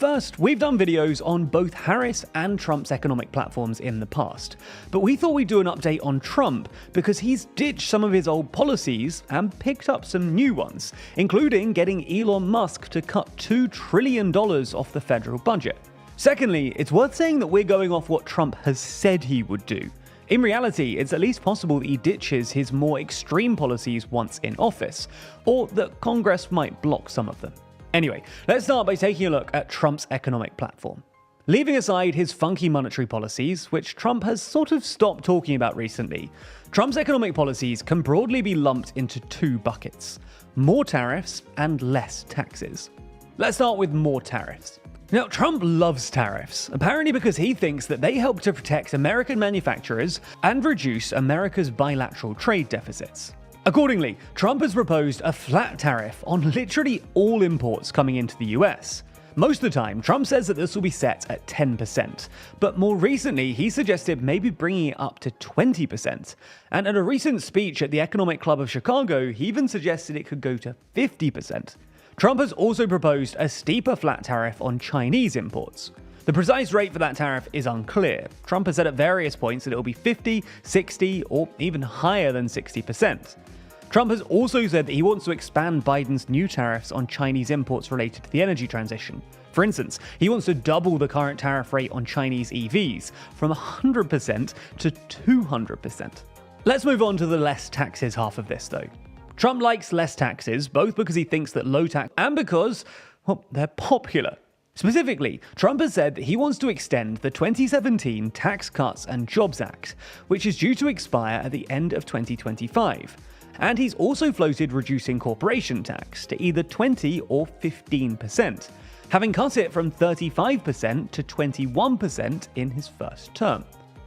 first, we've done videos on both Harris and Trump's economic platforms in the past, but we thought we'd do an update on Trump because he's ditched some of his old policies and picked up some new ones, including getting Elon Musk to cut $2 trillion off the federal budget. Secondly, it's worth saying that we're going off what Trump has said he would do. In reality, it's at least possible that he ditches his more extreme policies once in office, or that Congress might block some of them. Anyway, let's start by taking a look at Trump's economic platform. Leaving aside his funky monetary policies, which Trump has sort of stopped talking about recently, Trump's economic policies can broadly be lumped into two buckets: more tariffs and less taxes. Let's start with more tariffs. Now, Trump loves tariffs, apparently because he thinks that they help to protect American manufacturers and reduce America's bilateral trade deficits. Accordingly, Trump has proposed a flat tariff on literally all imports coming into the US. Most of the time, Trump says that this will be set at 10%, but more recently he suggested maybe bringing it up to 20%, and at a recent speech at the Economic Club of Chicago, he even suggested it could go to 50%. Trump has also proposed a steeper flat tariff on Chinese imports. The precise rate for that tariff is unclear. Trump has said at various points that it will be 50, 60, or even higher than 60%. Trump has also said that he wants to expand Biden's new tariffs on Chinese imports related to the energy transition. For instance, he wants to double the current tariff rate on Chinese EVs from 100% to 200%. Let's move on to the less taxes half of this though. Trump likes less taxes, both because he thinks that low tax and because, well, they're popular. Specifically, Trump has said that he wants to extend the 2017 Tax Cuts and Jobs Act, which is due to expire at the end of 2025. And he's also floated reducing corporation tax to either 20 or 15%, having cut it from 35% to 21% in his first term.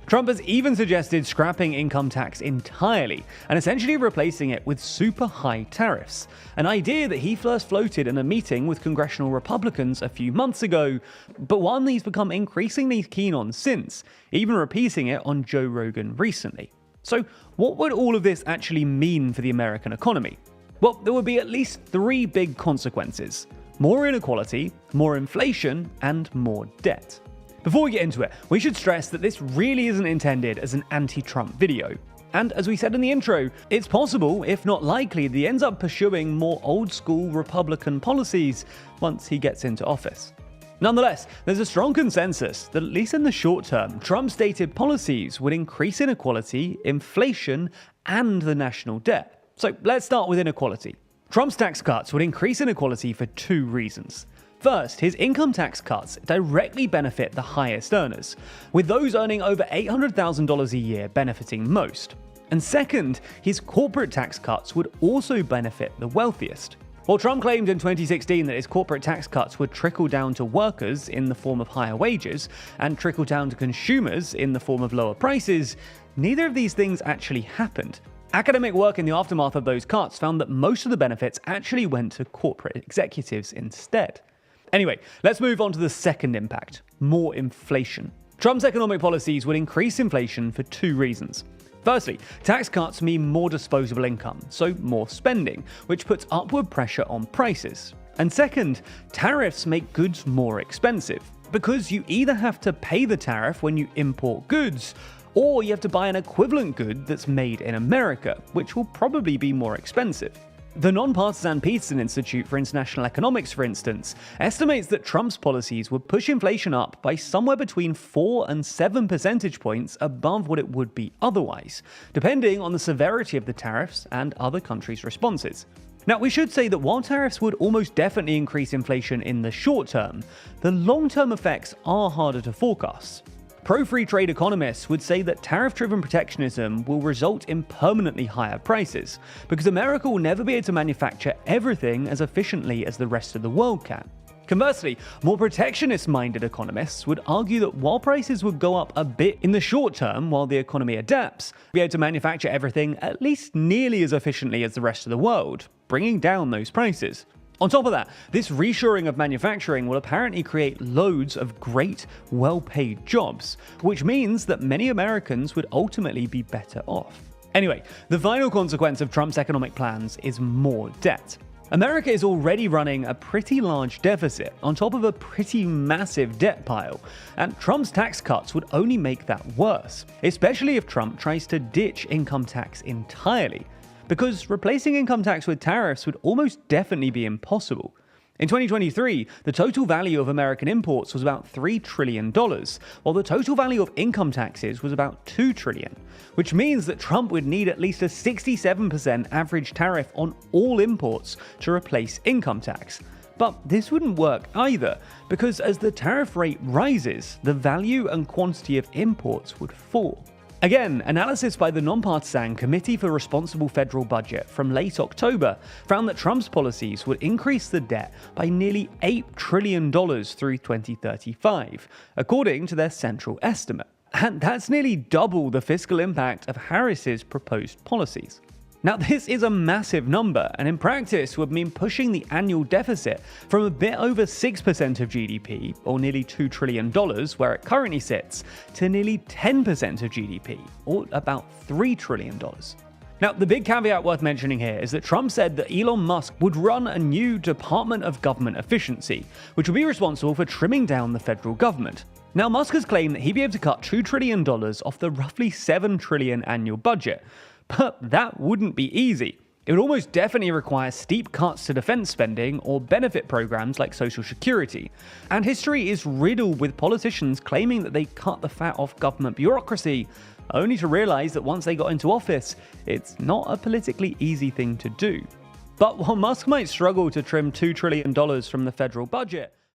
Trump has even suggested scrapping income tax entirely and essentially replacing it with super high tariffs, an idea that he first floated in a meeting with congressional Republicans a few months ago, but one he's become increasingly keen on since, even repeating it on Joe Rogan recently. So what would all of this actually mean for the American economy? Well, there would be at least three big consequences: more inequality, more inflation, and more debt. Before we get into it, we should stress that this really isn't intended as an anti-Trump video. And as we said in the intro, it's possible, if not likely, that he ends up pursuing more old-school Republican policies once he gets into office. Nonetheless, there's a strong consensus that at least in the short term, Trump's stated policies would increase inequality, inflation, and the national debt. So let's start with inequality. Trump's tax cuts would increase inequality for two reasons. First, his income tax cuts directly benefit the highest earners, with those earning over $800,000 a year benefiting most. And second, his corporate tax cuts would also benefit the wealthiest. While Trump claimed in 2016 that his corporate tax cuts would trickle down to workers in the form of higher wages and trickle down to consumers in the form of lower prices, neither of these things actually happened. Academic work in the aftermath of those cuts found that most of the benefits actually went to corporate executives instead. Anyway, let's move on to the second impact: more inflation. Trump's economic policies would increase inflation for two reasons. Firstly, tax cuts mean more disposable income, so more spending, which puts upward pressure on prices. And second, tariffs make goods more expensive, because you either have to pay the tariff when you import goods, or you have to buy an equivalent good that's made in America, which will probably be more expensive. The nonpartisan Peterson Institute for International Economics, for instance, estimates that Trump's policies would push inflation up by somewhere between 4 and 7 percentage points above what it would be otherwise, depending on the severity of the tariffs and other countries' responses. Now, we should say that while tariffs would almost definitely increase inflation in the short term, the long-term effects are harder to forecast. Pro-free trade economists would say that tariff-driven protectionism will result in permanently higher prices, because America will never be able to manufacture everything as efficiently as the rest of the world can. Conversely, more protectionist-minded economists would argue that while prices would go up a bit in the short term while the economy adapts, we'll be able to manufacture everything at least nearly as efficiently as the rest of the world, bringing down those prices. On top of that, this reshoring of manufacturing will apparently create loads of great, well-paid jobs, which means that many Americans would ultimately be better off. Anyway, the final consequence of Trump's economic plans is more debt. America is already running a pretty large deficit on top of a pretty massive debt pile, and Trump's tax cuts would only make that worse, especially if Trump tries to ditch income tax entirely, because replacing income tax with tariffs would almost definitely be impossible. In 2023, the total value of American imports was about $3 trillion, while the total value of income taxes was about $2 trillion, which means that Trump would need at least a 67% average tariff on all imports to replace income tax. But this wouldn't work either, because as the tariff rate rises, the value and quantity of imports would fall. Again, analysis by the nonpartisan Committee for Responsible Federal Budget from late October found that Trump's policies would increase the debt by nearly $8 trillion through 2035, according to their central estimate. And that's nearly double the fiscal impact of Harris's proposed policies. Now, this is a massive number, and in practice would mean pushing the annual deficit from a bit over 6% of GDP, or nearly $2 trillion, where it currently sits, to nearly 10% of GDP, or about $3 trillion. Now, the big caveat worth mentioning here is that Trump said that Elon Musk would run a new Department of Government Efficiency, which would be responsible for trimming down the federal government. Now, Musk has claimed that he'd be able to cut $2 trillion off the roughly $7 trillion annual budget. But that wouldn't be easy. It would almost definitely require steep cuts to defense spending or benefit programs like Social Security. And history is riddled with politicians claiming that they cut the fat off government bureaucracy, only to realize that once they got into office, it's not a politically easy thing to do. But while Musk might struggle to trim $2 trillion from the federal budget,